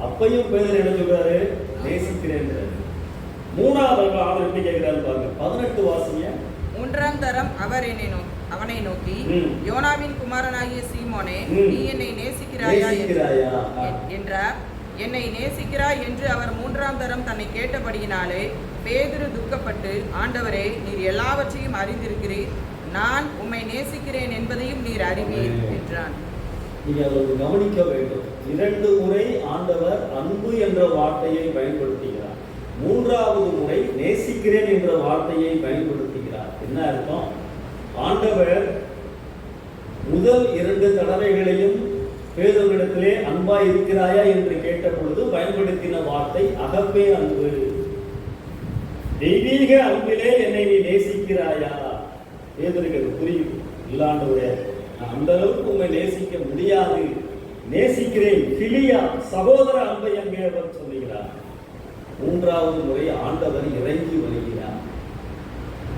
அப்பையும் பேதுரு என்ன சொல்றாரு? நேசிக்கிறேன். 3வது அவர் எப்படி கேட்கிறாரு பாருங்க. 18 வாசிங்க. 3ஆம் தரம் அவர் அவனை நோக்கி, யோனாவின் குமாரனாகிய சீமோனே, நீ என்னை நேசிக்கிறாயா என்றார். என்னை நேசிக்கிறாய் என்று அவர் 3ஆம் தரம் தன்னை கேட்டபடியினாலே பேதுரு துக்கப்பட்டு, ஆண்டவரே, நீர் எல்லாவற்றையும் அறிந்திருக்கிறீர், நான் உம்மை நேசிக்கிறேன் என்பதையும் நீர் அறிவீர் என்றான். நீங்க அதை கவனிக்க வேண்டும். 2 முறை ஆண்டவர் அன்பு என்ற வார்த்தையை பயன்படுத்துகிறார். 3வது முறை நேசிக்கிறேன் என்ற வார்த்தையை பயன்படுத்துகிறார். என்ன அர்த்தம்? ஆண்டவர் முதல் 2 தடவைகளையும் பேதுருவிடத்திலே அன்பா இருக்கிறாயா என்று கேட்ட பொழுது பயன்படுத்தின வார்த்தை அகப்பே அன்பு. தெய்வீக அன்பிலே என்னை நீ நேசிக்கிறாயா? பேதுருக்கு புரியும். இல்லாண்டவரே, நான் அந்த அளவுக்கு உண்மை நேசிக்க முடியாது, நேசிக்கிறேன், பிலியா சகோதர அன்பை அங்கே அவர் சொல்லுகிறார். 3வது முறை ஆண்டவர் இறங்கி வருகிறார்.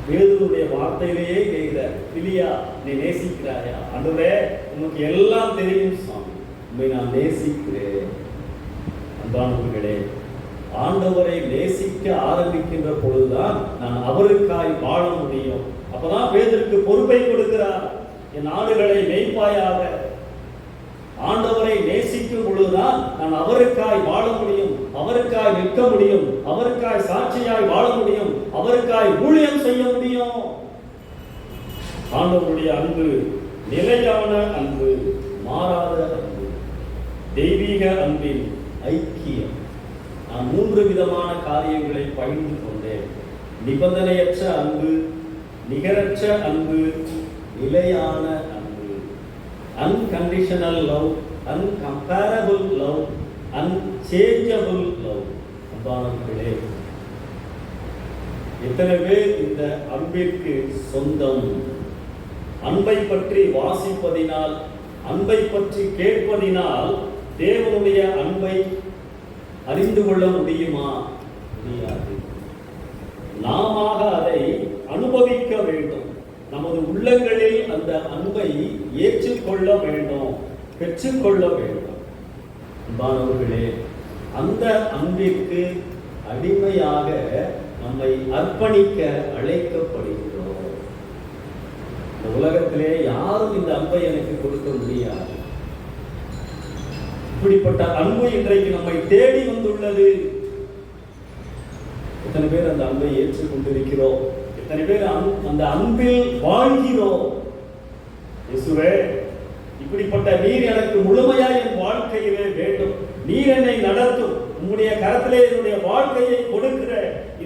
பேதுருடைய வார்த்தையிலேயே கேட்கிறார், பிலியா நீ நேசிக்கிறாயா? ஆண்டவரே, உனக்கு எல்லாம் தெரியும் சாமி, உண்மை நான் நேசிக்கிறேன். அன்பானவர்களே, ஆண்டவரை நேசிக்க ஆரம்பிக்கின்ற பொழுதுதான் நான் அவருக்காய் வாழ முடியும். அப்பதான் பேதுருக்கு பொறுப்பை கொடுக்கிறார். என் ஆடுகளை மேய்ப்பாயாக. ஆண்டவரை நேசிக்கும் பொழுதுதான் நான் அவருக்காய் வாழ முடியும், அவருக்காய் நிற்க முடியும், அவருக்காய் சாட்சியாய் வாழ முடியும், அவருக்காய் ஊழியம் செய்ய முடியும். ஆண்டவருடைய அன்பு நிலையான அன்பு, மாறாத அன்பு, தெய்வீக அன்பின் ஐக்கியம். நான் 3 விதமான காரியங்களை பகிர்ந்து கொண்டேன். நிபந்தனையற்ற அன்பு, நிகரற்ற அன்பு, நிலையான அன்பு. Unconditional love, incomparable love, unchangeable love. அன்பானவர்களே, எத்தனை பேர் இந்த அன்பிற்கு சொந்தம்? அன்பை பற்றி வாசிப்பதினால், அன்பை பற்றி கேட்பதினால் தேவனுடைய அன்பை அறிந்து கொள்ள முடியுமா? முடியாது. நாம அதை அனுபவிக்க வேண்டும். நமது உள்ளங்களில் அந்த அன்பை ஏற்றுக்கொள்ள வேண்டும், பெற்றுக்கொள்ள வேண்டும். அன்பானவர்களே, அந்த அன்பிற்கு அடிமையாக நம்மை அர்ப்பணிக்க அழைக்கப்படுகிறோம். இந்த உலகத்திலே யாரும் இந்த அன்பை எனக்கு கொடுக்க முடியாது. இப்படிப்பட்ட அன்பு இன்றைக்கு நம்மை தேடி வந்துள்ளது. எத்தனை பேர் அந்த அன்பை ஏற்றுக்கொண்டிருக்கிறோம்? எத்தனை பேர் அந்த அன்பில் வாழ்கிறோம்? இயேசுவே, இப்படிப்பட்ட நீர் எனக்கு முழுமையாய் என் வாழ்க்கையிலே வேண்டும், நீர் என்னை நடத்தும், உம்முடைய கரத்திலே என்னுடைய வாழ்க்கையை கொடுக்கிற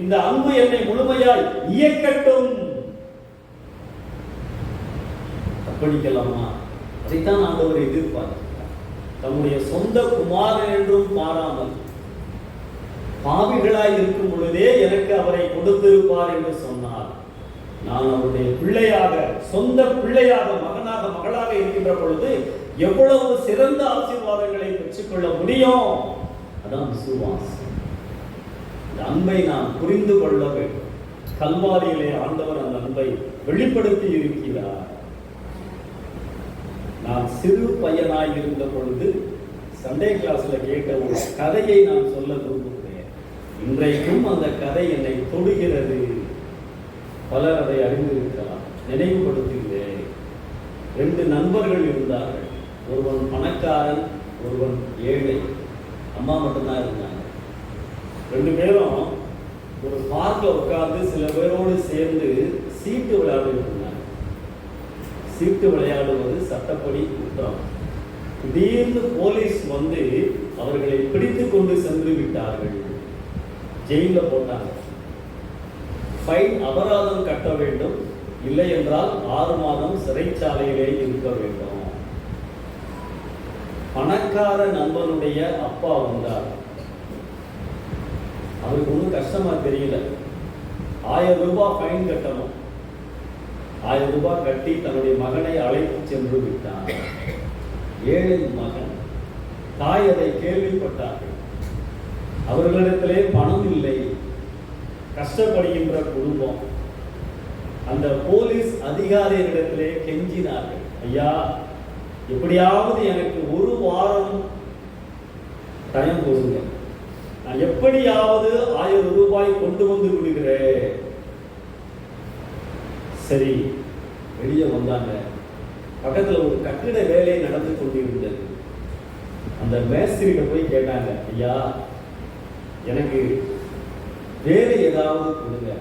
இந்த அன்பு என்னை முழுமையாய் இயக்கட்டும். அர்ப்பணிக்கலாமா? அதைத்தான் ஆண்டவர் எதிர்பார்க்கிறார். தம்முடைய சொந்த குமாரன் என்றும் மாறாமல் பாவிகளாய் இருக்கும் பொழுதே எனக்கு அவரை கொடுத்திருப்பார் என்று சொன்னார். நான் அவருடைய பிள்ளையாக, சொந்த பிள்ளையாக, மகனாக, மகளாக இருக்கின்ற பொழுது எவ்வளவு சிறந்த ஆசீர்வாதங்களை பெற்றுக்கொள்ள முடியும். அதான் விசுவாசம். இந்த அன்பை நாம் புரிந்து கொள்ள வேண்டும். கல்வாரியிலே ஆண்டவர் அந்த அன்பை வெளிப்படுத்தி இருக்கிறார். நான் சிறு பையனாய் இருந்த பொழுது சண்டே கிளாஸ்ல கேட்ட ஒரு கதையை நான் சொல்ல விரும்புகிறேன். இன்றைக்கும் அந்த கதை என்னை தொடுகிறது. பலர் அதை அறிந்திருக்கலாம். நினைவுபடுத்துகிறேன். 2 நண்பர்கள் இருந்தார்கள். ஒருவன் பணக்காரன், ஒருவன் ஏழை. அம்மா மட்டும்தான் இருந்தாங்க. 2 பேரும் ஒரு பார்க்ல உட்கார்ந்து சில பேரோடு சேர்ந்து சீட்டு விளையாடிட்டு இருந்தாங்க. சீட்டு விளையாடுவது சட்டப்படி குற்றம். திடீர்னு போலீஸ் வந்து அவர்களை பிடித்து கொண்டு சென்று விட்டார்கள். ஜெயில போட்டாங்க. ஃபைன், அபராதம் கட்ட வேண்டும், இல்லை என்றால் 6 மாதம் சிறைச்சாலையிலே இருக்க வேண்டும். பணக்கார நண்பனுடைய அப்பா வந்தார். அவருக்கு ஒன்றும் கஷ்டமா தெரியல. 1000 ரூபாய் ஃபைன் கட்டணும். 1000 ரூபாய் கட்டி தன்னுடைய மகனை அழைத்து சென்று விட்டார். ஏழை மகன். தாய் அதை கேள்விப்பட்டார்கள். அவர்களிடத்திலே பணம் இல்லை, கஷ்டப்படுகின்ற குடும்பம். அந்த போலீஸ் அதிகாரிகளிடத்திலே கெஞ்சினார்கள், ஐயா எப்படியாவது எனக்கு 1 வாரம் டைம் கொடுங்க, நான் எப்படியாவது 1000 ரூபாய் கொண்டு வந்து விடுகிறேன். சரி, வெளியே வந்தாங்க. பக்கத்துல ஒரு கட்டிட வேலை நடந்து கொண்டிருந்தது. அந்த மேஸ்திரிகிட்ட போய் கேட்டாங்க, ஐயா எனக்கு வேலை ஏதாவது கொடுங்க,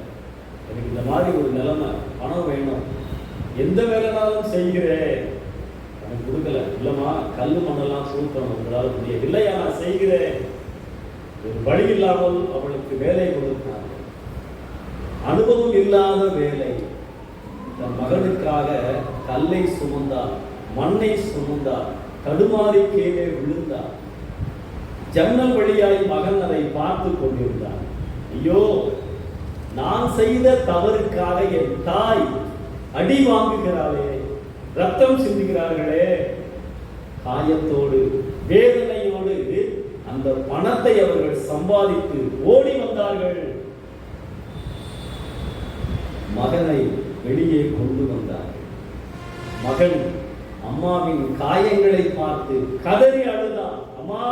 எனக்கு இந்த மாதிரி ஒரு நிலைமை, பணம் வேணும், எந்த வேலைனாலும் செய்கிறேன். எனக்கு கொடுக்கல. இல்லைம்மா, கல் மண்ணெல்லாம் சூழ்த்தணும், உங்களால் முடியாது. இல்லையா, நான் செய்கிறேன். ஒரு வழி இல்லாமல் அவளுக்கு வேலை கொடுத்தாங்க. அனுபவம் இல்லாத வேலை. தன் மகனுக்காக கல்லை சுமந்தார், மண்ணை சுமந்தார், தடுமாறி கீழே விழுந்தார். ஜன்னல் வழியாய் மகன் அதை பார்த்து கொண்டிருந்தார். ஐயோ, நான் செய்த தவறுக்காக என் தாய் அடி வாங்குகிறாளே, ரத்தம் சிந்துகிறார்களே. காயத்தோடு வேதனையோடு அந்த பணத்தை அவர்கள் சம்பாதித்து ஓடி வந்தார்கள். மகனை வெளியே கொண்டு வந்தார்கள். மகன் அம்மாவின் காயங்களை பார்த்து கதறி அழுதான், அம்மா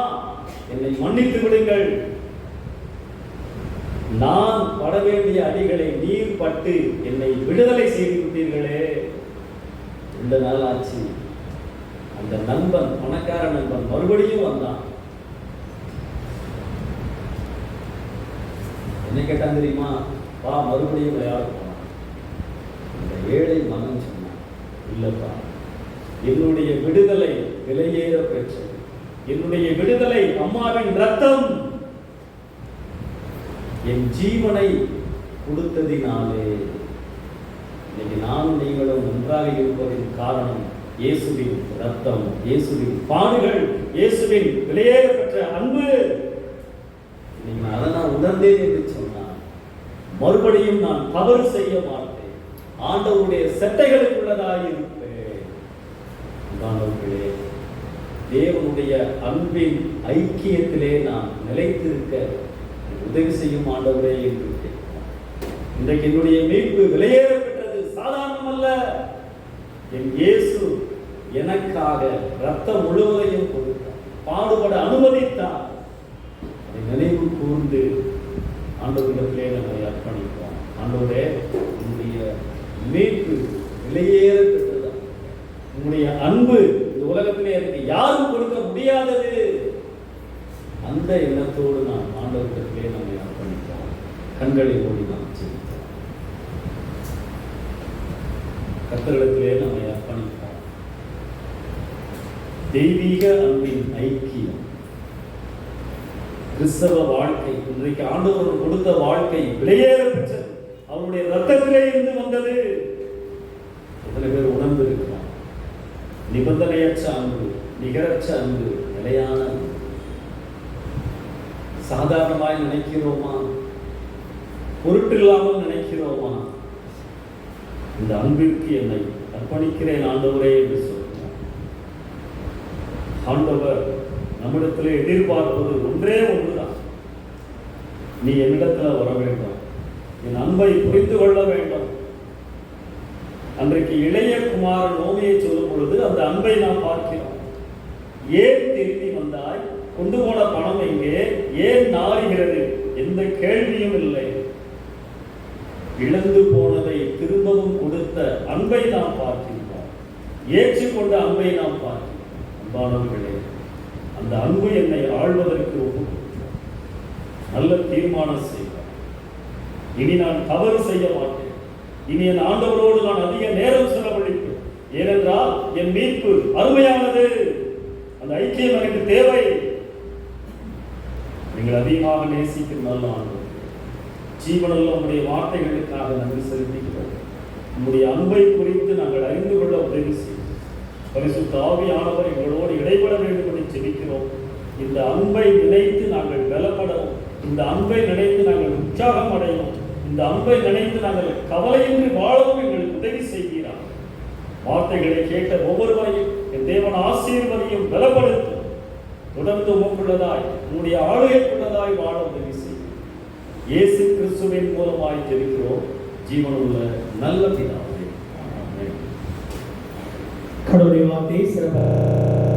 என்னை மன்னித்து விடுங்கள், நான் பட வேண்டிய அடிகளை நீர் பட்டு என்னை விடுதலை செய்து விட்டீர்களே. இந்த நாள் ஆச்சு. அந்த நண்பன், பணக்கார நண்பன் மறுபடியும் வந்தான். என்ன கேட்டான் தெரியுமா? வா, மறுபடியும் விளையாட போனான். அந்த ஏழை மகன் சொன்னான், இல்லப்பா, என்னுடைய விடுதலை விலையேற பெற்றது. என்னுடைய விடுதலை அம்மாவின் ரத்தம், என் ஜீவனை கொடுத்ததினாலே. இன்னைக்கு நானும் நீங்களும் ஒன்றாக இருப்பதின் காரணம் இயேசுவின் ரத்தம், இயேசுவின் பாடுகள், இயேசுவின் விலையேற பெற்ற அன்பு. இன்னைக்கு அதை நான் உணர்ந்தேன் என்று சொன்னான். மறுபடியும் நான் தவறு செய்ய மாட்டேன், ஆண்டவருடைய செட்டைகளுக்குள்ளதாக இருப்பேன். தேவனுடைய அன்பின் ஐக்கியத்திலே நான் நிலைத்திருக்க உதவி செய்யும் ஆண்டவரே என்று கேட்கிறேன். இன்றைக்கு என்னுடைய மீட்பு விலையேற பெற்றது, சாதாரணம் அல்ல. என் இயேசு எனக்காக ரத்தம் முழுவதையும் கொடுத்தார், பாடுபட அனுமதித்தார். அதை நினைவு கூர்ந்து ஆண்டவரிடத்திலே நம்மை அர்ப்பணிப்போம். ஆண்டவரே, உன்னுடைய மீட்பு விலையேற பெற்றதா, உன்னுடைய அன்பு இந்த உலகத்திலே எனக்கு யாரும் கொடுக்க முடியாதது. அந்த எண்ணத்தோடு நாம் ஆண்டவரிடத்திலே நம்மை அர்ப்பணிப்போம். கண்களை மூடி நாம் ஜெபிப்போம். கர்த்தரிடத்திலே நம்மை அர்ப்பணிப்போம். தெய்வீக அன்பின் ஐக்கியம், கிறிஸ்தவ வாழ்க்கை, இன்றைக்கு ஆண்டவர் கொடுத்த வாழ்க்கை விலையேற பெற்றது, அவருடைய ரத்தத்திலே இருந்து வந்தது. எத்தனை பேர் உணர்ந்து இருக்கிறோம்? நிபந்தனையற்ற அன்பு, நிகரற்ற அன்பு, நிலையான அன்பு. சாதாரணமாய் நினைக்கிறோமா? பொருட்டில்லாமல் நினைக்கிறோமா? இந்த அன்பிற்கு என்னை அர்ப்பணிக்கிறேன் ஆண்டவரே என்று சொல்கிறார். ஆண்டவர் நம்மிடத்திலே எதிர்பார்ப்பது ஒன்றே ஒன்றுதான். நீ என்னிடத்துல வர வேண்டும், என் அன்பை புரிந்து கொள்ள வேண்டும். அன்றைக்கு இளைய குமாரன் நோமையை சொல்லும் பொழுது அந்த அன்பை நாம் பார்க்கிறோம். ஏன் திரும்பி வந்தாய்? கொண்டு போன பணம் எங்கே? ஏன் நாறுகிறது? எந்த கேள்வியும் இல்லை. இழந்து போனதை திரும்பவும் கொடுத்த அன்பை நாம் பார்க்கிறோம். ஏற்றுக்கொண்ட அன்பை நாம் பார்க்கிறோம். அன்பானவர்களே, அந்த அன்பு என்னை ஆள்வதற்கு நல்ல தீர்மானம் செய்வார். இனி நான் தவறு செய்ய மாட்டேன். இனி என் ஆண்டவரோடு நான் அதிக நேரம் செலவழிப்பேன். ஏனென்றால் என் மீட்பு அருமையானது. அந்த ஐக்கியம் எனக்கு தேவை. நீங்கள் அதிகமாக நேசிக்கும் நல்ல ஆண்டவர், ஜீவனுள்ள உங்களுடைய வார்த்தைகளுக்காக நன்றி செலுத்துகிறோம். உங்களுடைய அன்பை குறித்து நாங்கள் அறிந்து கொள்ள உதவி செய்யும். பரிசுத்த ஆவியானவர் எங்களோடு இடைபட வேண்டும் என்று ஜெபிக்கிறோம். இந்த அன்பை நினைத்து நாங்கள் பலப்படவும், இந்த அன்பை நினைத்து நாங்கள் உற்சாகம் அடையவும், இந்த அன்பை நினைத்து நாங்கள் கவலையின்றி வாழவும் எங்களுக்கு உதவி செய்கிறார். வார்த்தைகளை கேட்ட ஒவ்வொருவரையும் என் தேவன் ஆசீர்வதியும் பலப்படுத்தும். தொடர்ந்து உங்களுள்ளதாய், உங்களுடைய ஆளுகைக்குள்ளதாய் வாழ உதவி செய்யும். இயேசு கிறிஸ்துவின் மூலமாய் ஜெபிக்கிறோம் ஜீவனுள்ள நல்ல பிதாவே. ஆமென். கடவுளுடைய வார்த்தை சிறப்பாக